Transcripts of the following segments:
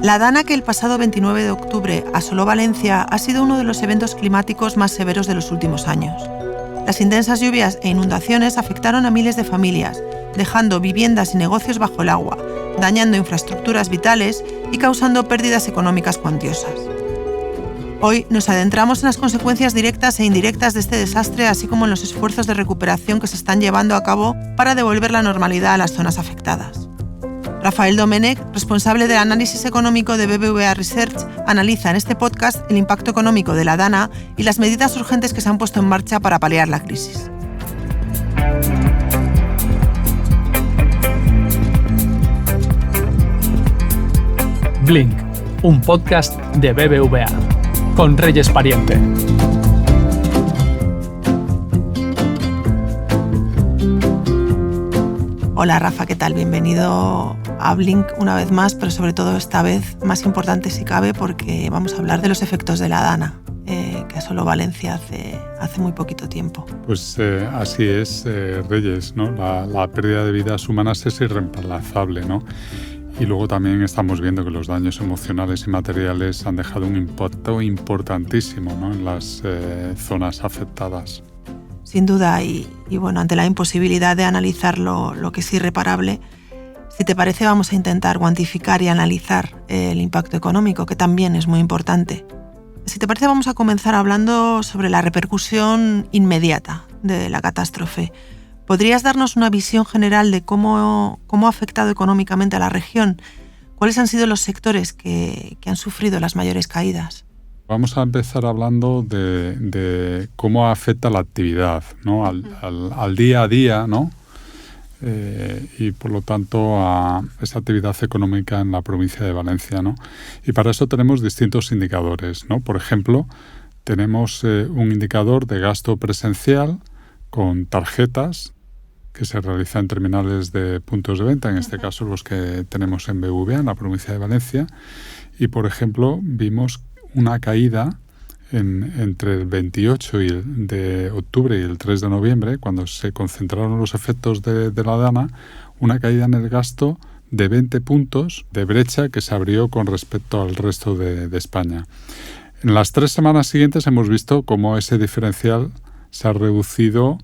La Dana, que el pasado 29 de octubre asoló Valencia, ha sido uno de los eventos climáticos más severos de los últimos años. Las intensas lluvias e inundaciones afectaron a miles de familias, dejando viviendas y negocios bajo el agua, dañando infraestructuras vitales y causando pérdidas económicas cuantiosas. Hoy nos adentramos en las consecuencias directas e indirectas de este desastre, así como en los esfuerzos de recuperación que se están llevando a cabo para devolver la normalidad a las zonas afectadas. Rafael Domènech, responsable del análisis económico de BBVA Research, analiza en este podcast el impacto económico de la Dana y las medidas urgentes que se han puesto en marcha para paliar la crisis. Blink, un podcast de BBVA, con Reyes Pariente. Hola Rafa, ¿qué tal? Bienvenido a Blink una vez más, pero sobre todo esta vez más importante si cabe porque vamos a hablar de los efectos de la Dana, que asoló Valencia hace muy poquito tiempo. Pues así es, Reyes, ¿no? La pérdida de vidas humanas es irreemplazable, ¿no? Y luego también estamos viendo que los daños emocionales y materiales han dejado un impacto importantísimo, ¿no? En las zonas afectadas. Sin duda, y bueno, ante la imposibilidad de analizar lo que es irreparable, si te parece vamos a intentar cuantificar y analizar el impacto económico, que también es muy importante. Si te parece vamos a comenzar hablando sobre la repercusión inmediata de la catástrofe. ¿Podrías darnos una visión general de cómo ha afectado económicamente a la región? ¿Cuáles han sido los sectores que han sufrido las mayores caídas? Vamos a empezar hablando de cómo afecta la actividad, ¿no? al día a día, ¿no? Y por lo tanto a esa actividad económica en la provincia de Valencia, ¿no? Y para eso tenemos distintos indicadores, ¿no? Por ejemplo, tenemos un indicador de gasto presencial con tarjetas que se realiza en terminales de puntos de venta, en este caso los que tenemos en BBVA, en la provincia de Valencia. Y, por ejemplo, vimos una caída entre el 28 de octubre y el 3 de noviembre, cuando se concentraron los efectos de la Dana, una caída en el gasto de 20 puntos de brecha que se abrió con respecto al resto de España. En las 3 semanas siguientes hemos visto cómo ese diferencial se ha reducido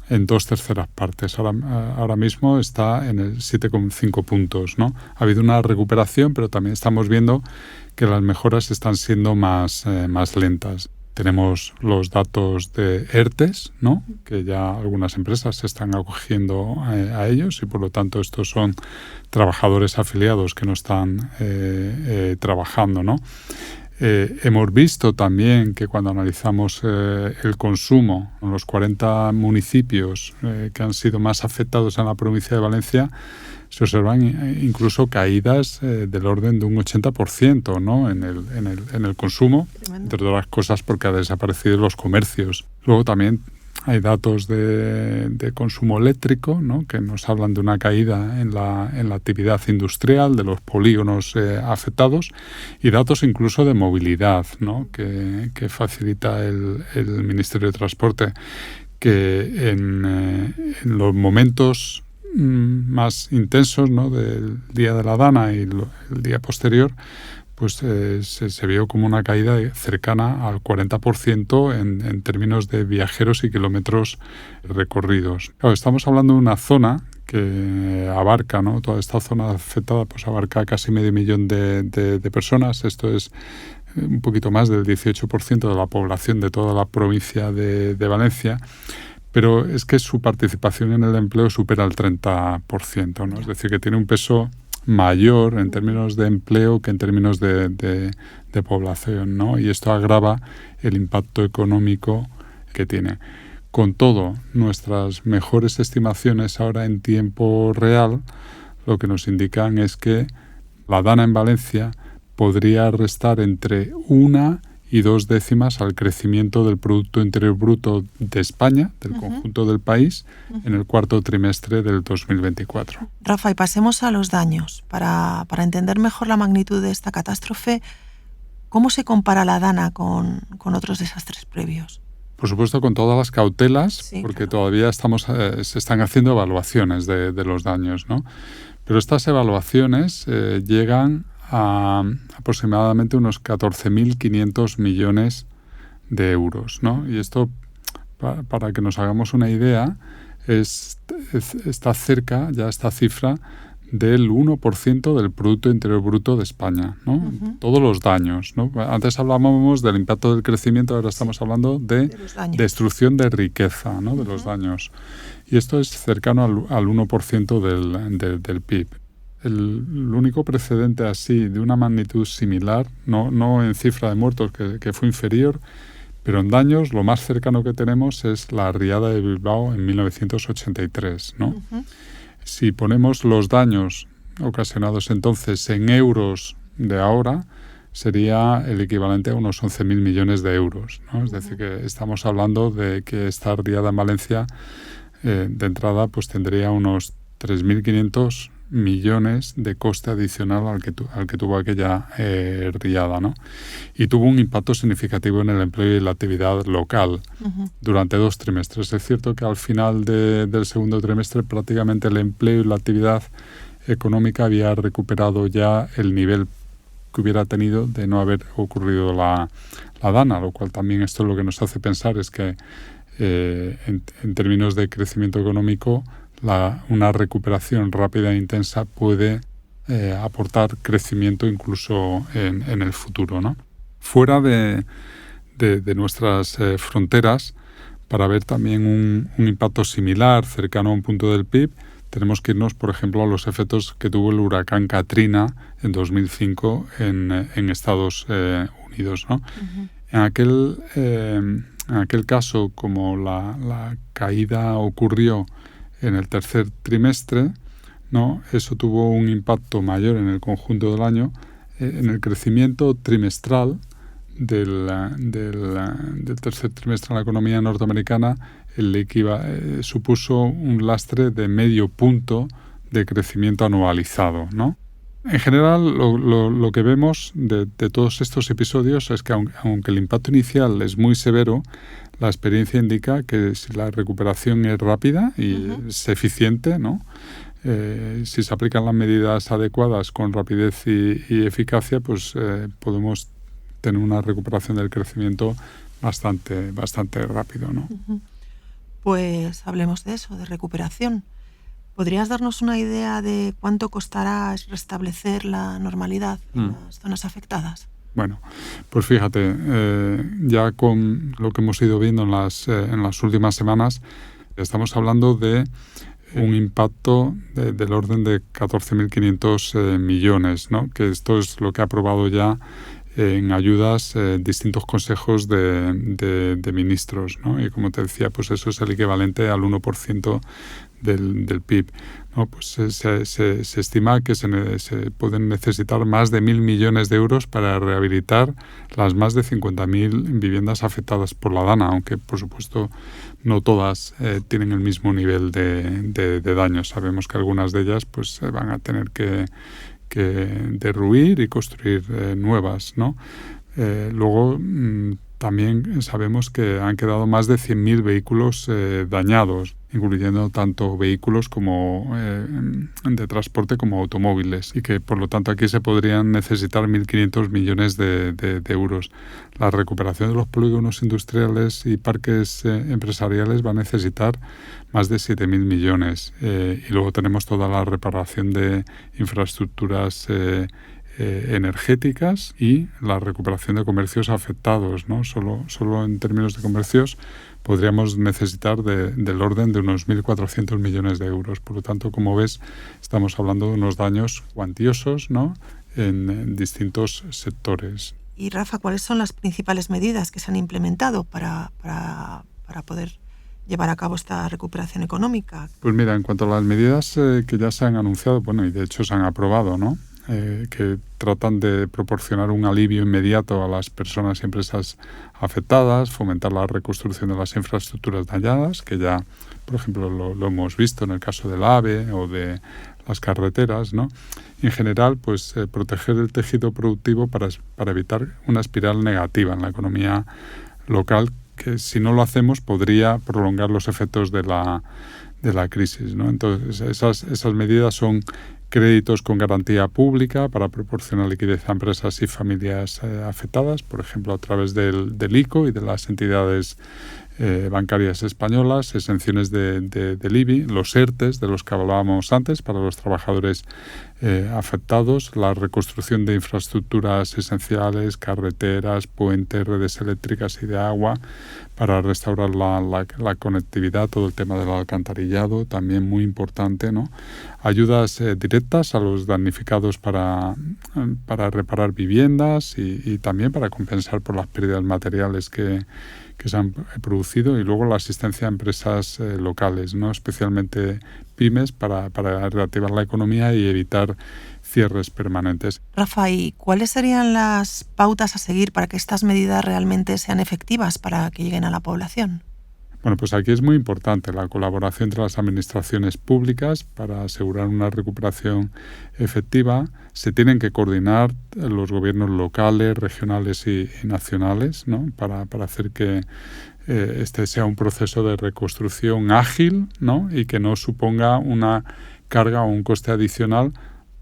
en 2/3 partes. Ahora mismo está en el 7,5 puntos, ¿no? Ha habido una recuperación, pero también estamos viendo que las mejoras están siendo más lentas. Tenemos los datos de ERTES, ¿no? Que ya algunas empresas se están acogiendo a ellos y por lo tanto estos son trabajadores afiliados que no están trabajando, ¿no? Hemos visto también que cuando analizamos el consumo en los 40 municipios que han sido más afectados en la provincia de Valencia, se observan incluso caídas del orden de un 80%, ¿no? en el consumo, entre todas las cosas porque han desaparecido los comercios. Luego también hay datos de consumo eléctrico, ¿no? Que nos hablan de una caída en la actividad industrial, de los polígonos afectados, y datos incluso de movilidad, ¿no? que facilita el Ministerio de Transporte, que en los momentos más intensos, ¿no? Del día de la Dana y el día posterior, pues se vio como una caída cercana al 40% en términos de viajeros y kilómetros recorridos. Claro, estamos hablando de una zona que abarca, ¿no? Toda esta zona afectada pues abarca casi 500.000 de personas. Esto es un poquito más del 18% de la población de toda la provincia de Valencia. Pero es que su participación en el empleo supera el 30%, ¿no? Es decir, que tiene un peso mayor en términos de empleo que en términos de población, ¿no? Y esto agrava el impacto económico que tiene. Con todo, nuestras mejores estimaciones ahora en tiempo real lo que nos indican es que la Dana en Valencia podría restar entre 1 y 2 décimas al crecimiento del Producto Interior Bruto de España, del conjunto del país, en el cuarto trimestre del 2024. Rafa, y pasemos a los daños. Para entender mejor la magnitud de esta catástrofe, ¿cómo se compara la Dana con otros desastres previos? Por supuesto, con todas las cautelas, sí, porque claro. Todavía se están haciendo evaluaciones de los daños, ¿no? Pero estas evaluaciones llegan a aproximadamente unos 14.500 millones de euros, ¿no? Y esto, para que nos hagamos una idea, está cerca ya esta cifra del 1% del Producto Interior Bruto de España, ¿no? Uh-huh. Todos los daños, ¿no? Antes hablábamos del impacto del crecimiento, ahora estamos hablando de destrucción de riqueza, ¿no? De los daños. Y esto es cercano al 1% del PIB. El único precedente así, de una magnitud similar, no en cifra de muertos, que fue inferior, pero en daños, lo más cercano que tenemos es la riada de Bilbao en 1983, ¿no? Uh-huh. Si ponemos los daños ocasionados entonces en euros de ahora, sería el equivalente a unos 11.000 millones de euros, ¿no? Uh-huh. Es decir, que estamos hablando de que esta riada en Valencia, de entrada, pues tendría unos 3.500 millones de coste adicional al que tuvo aquella riada, ¿no? Y tuvo un impacto significativo en el empleo y la actividad local durante 2 trimestres. Es cierto que al final del segundo trimestre prácticamente el empleo y la actividad económica había recuperado ya el nivel que hubiera tenido de no haber ocurrido la DANA, lo cual también esto lo que nos hace pensar es que en términos de crecimiento económico una recuperación rápida e intensa puede aportar crecimiento incluso en el futuro, ¿no? Fuera de nuestras fronteras, para ver también un impacto similar cercano a un punto del PIB, tenemos que irnos, por ejemplo, a los efectos que tuvo el huracán Katrina en 2005 en Estados Unidos, ¿no? Uh-huh. En aquel caso, como la caída ocurrió en el tercer trimestre, ¿no? Eso tuvo un impacto mayor en el conjunto del año. En el crecimiento trimestral del tercer trimestre en la economía norteamericana, supuso un lastre de 0,5 punto de crecimiento anualizado, ¿no? En general, lo que vemos de todos estos episodios es que aunque el impacto inicial es muy severo, la experiencia indica que si la recuperación es rápida y es eficiente, ¿no? Si se aplican las medidas adecuadas con rapidez y eficacia, pues podemos tener una recuperación del crecimiento bastante rápido, ¿no? Pues hablemos de eso, de recuperación. ¿Podrías darnos una idea de cuánto costará restablecer la normalidad en las zonas afectadas? Bueno, pues fíjate, ya con lo que hemos ido viendo en las últimas semanas, estamos hablando de un impacto del orden de 14.500 millones, ¿no? Que esto es lo que ha aprobado ya en ayudas distintos consejos de ministros, ¿no? Y como te decía, pues eso es el equivalente al 1% del PIB, ¿no? Pues se estima que se pueden necesitar más de 1.000 millones de euros para rehabilitar las más de 50.000 viviendas afectadas por la DANA, aunque por supuesto no todas tienen el mismo nivel de daño. Sabemos que algunas de ellas pues van a tener que derruir y construir nuevas, ¿no? Luego también sabemos que han quedado más de 100.000 vehículos dañados, incluyendo tanto vehículos como de transporte como automóviles, y que por lo tanto aquí se podrían necesitar 1.500 millones de euros. La recuperación de los polígonos industriales y parques empresariales va a necesitar más de 7.000 millones. Y luego tenemos toda la reparación de infraestructuras energéticas y la recuperación de comercios afectados, ¿no? Solo en términos de comercios podríamos necesitar del orden de unos 1.400 millones de euros. Por lo tanto, como ves, estamos hablando de unos daños cuantiosos, ¿no? En distintos sectores. Y Rafa, ¿cuáles son las principales medidas que se han implementado para poder llevar a cabo esta recuperación económica? Pues mira, en cuanto a las medidas que ya se han anunciado, bueno, y de hecho se han aprobado, ¿no? Que tratan de proporcionar un alivio inmediato a las personas y empresas afectadas, fomentar la reconstrucción de las infraestructuras dañadas, que ya, por ejemplo, lo hemos visto en el caso del AVE o de las carreteras, ¿no? En general, pues proteger el tejido productivo para evitar una espiral negativa en la economía local, que si no lo hacemos podría prolongar los efectos de la crisis, ¿no? Entonces, esas medidas son créditos con garantía pública para proporcionar liquidez a empresas y familias afectadas, por ejemplo, a través del ICO y de las entidades bancarias españolas, exenciones del IBI, los ERTES de los que hablábamos antes para los trabajadores afectados, la reconstrucción de infraestructuras esenciales, carreteras, puentes, redes eléctricas y de agua para restaurar la conectividad, todo el tema del alcantarillado, también muy importante, ¿no? Ayudas directas a los damnificados para reparar viviendas y también para compensar por las pérdidas materiales que se han producido, y luego la asistencia a empresas locales, ¿no? Especialmente pymes, para reactivar la economía y evitar cierres permanentes. Rafa, ¿y cuáles serían las pautas a seguir para que estas medidas realmente sean efectivas para que lleguen a la población? Bueno, pues aquí es muy importante la colaboración entre las administraciones públicas para asegurar una recuperación efectiva. Se tienen que coordinar los gobiernos locales, regionales y nacionales, ¿no? para hacer que este sea un proceso de reconstrucción ágil, ¿no? Y que no suponga una carga o un coste adicional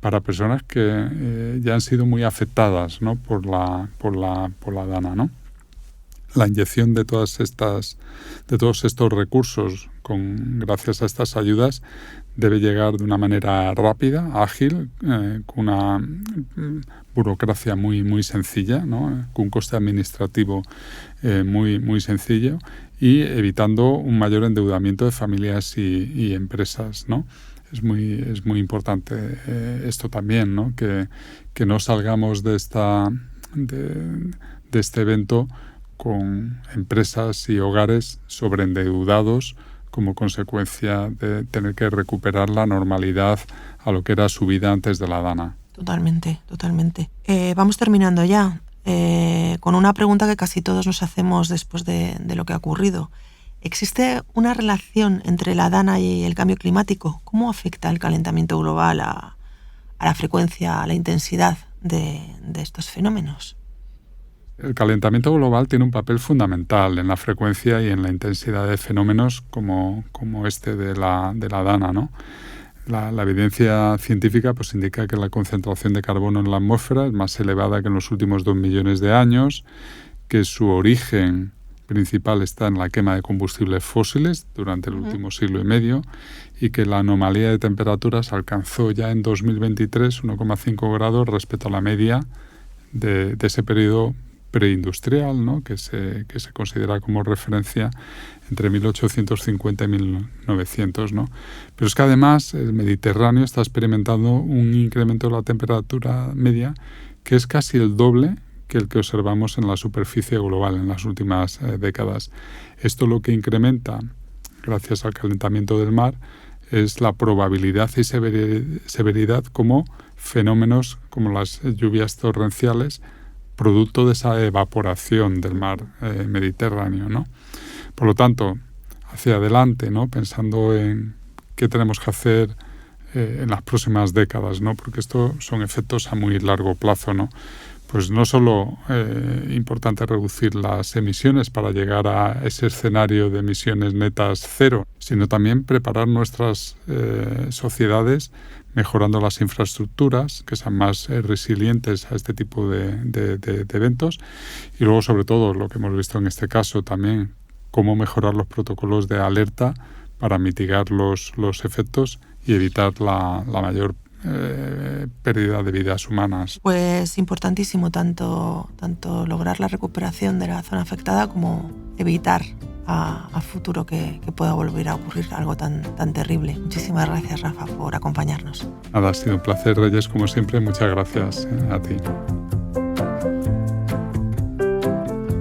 para personas que ya han sido muy afectadas, ¿no? por la DANA, ¿no? La inyección de todos estos recursos gracias a estas ayudas debe llegar de una manera rápida, ágil, con una burocracia muy sencilla, ¿no? Con un coste administrativo muy sencillo, y evitando un mayor endeudamiento de familias y empresas, ¿no? Es muy importante esto también, ¿no? Que no salgamos de este evento con empresas y hogares sobreendeudados como consecuencia de tener que recuperar la normalidad a lo que era su vida antes de la DANA. Totalmente. Vamos terminando ya con una pregunta que casi todos nos hacemos después de lo que ha ocurrido. ¿Existe una relación entre la DANA y el cambio climático? ¿Cómo afecta el calentamiento global a la frecuencia, a la intensidad de estos fenómenos? El calentamiento global tiene un papel fundamental en la frecuencia y en la intensidad de fenómenos como este de la DANA, ¿no? La evidencia científica pues indica que la concentración de carbono en la atmósfera es más elevada que en los últimos 2 millones de años, que su origen principal está en la quema de combustibles fósiles durante el último siglo y medio, y que la anomalía de temperaturas alcanzó ya en 2023 1,5 grados respecto a la media de ese periodo preindustrial, ¿no? que se considera como referencia entre 1850 y 1900, ¿no? Pero es que además el Mediterráneo está experimentando un incremento de la temperatura media que es casi el doble que el que observamos en la superficie global en las últimas décadas. Esto lo que incrementa, gracias al calentamiento del mar, es la probabilidad y severidad como fenómenos como las lluvias torrenciales, producto de esa evaporación del mar Mediterráneo, ¿no? Por lo tanto, hacia adelante, ¿no? Pensando en qué tenemos que hacer en las próximas décadas, ¿no? Porque estos son efectos a muy largo plazo, ¿no? Pues no solo importante reducir las emisiones para llegar a ese escenario de emisiones netas cero, sino también preparar nuestras sociedades mejorando las infraestructuras, que sean más resilientes a este tipo de eventos, y luego, sobre todo, lo que hemos visto en este caso también, cómo mejorar los protocolos de alerta para mitigar los efectos y evitar la mayor pérdida de vidas humanas. Pues importantísimo tanto lograr la recuperación de la zona afectada como evitar a futuro que pueda volver a ocurrir algo tan terrible. Muchísimas gracias, Rafa, por acompañarnos. Nada, ha sido un placer, Reyes, como siempre. Muchas gracias a ti.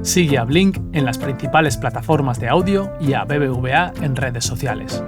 Sigue a Blink en las principales plataformas de audio y a BBVA en redes sociales.